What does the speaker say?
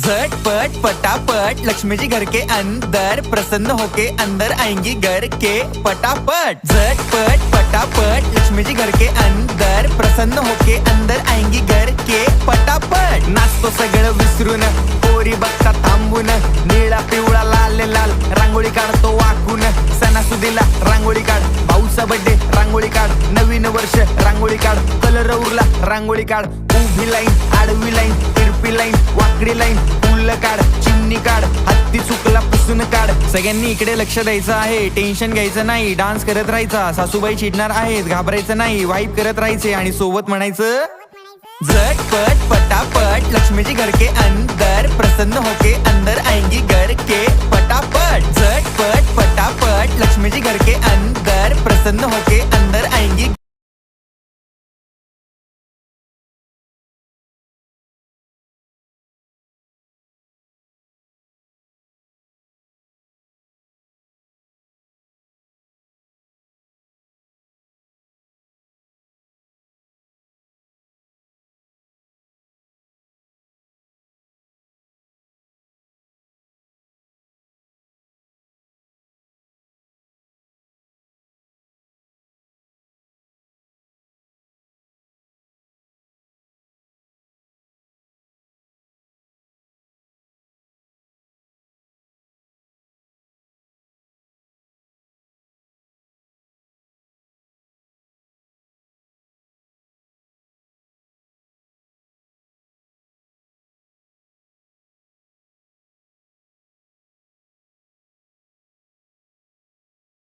झटपट पटापट लक्ष्मी जी घर के अंदर, प्रसन्न होके अंदर आएंगी घर के पटापट। झटपट पटापट लक्ष्मी जी घर के अंदर, प्रसन्न होके अंदर आएंगी घर के पटापट। नाचतो सगळं विसरून, पोरी बघता थांबून, निळा पिवळा लाल लाल रांगोळी काढतो वाकून। सणासुदीला रांगोळी काढ, भाऊचा बर्थडे रांगोळी काढ, नवीन वर्ष रांगोळी काढ, कलर उरला रांगोळी काढ। उभी लाईन, आडवी लाईन, तिरपी लाईन, वाकडी लाईन, फुल काढ, चिमणी काढ, हत्ती चुकला पुसून काढ। सगळ्यांनी इकडे लक्ष द्यायचं आहे, टेन्शन घ्यायचं नाही, डान्स करत राहायचा। सासूबाई चिडणार आहेत, घाबरायचं नाही, वाईप करत राहायचे आणि सोबत म्हणायचं झटपट पटापट लक्ष्मी जी घर के अंदर, प्रसन्न होके अंदर आएंगी घर के पटापट। झटपट पटापट लक्ष्मी जी घर के अंदर, प्रसन्न होके अंदर आएंगी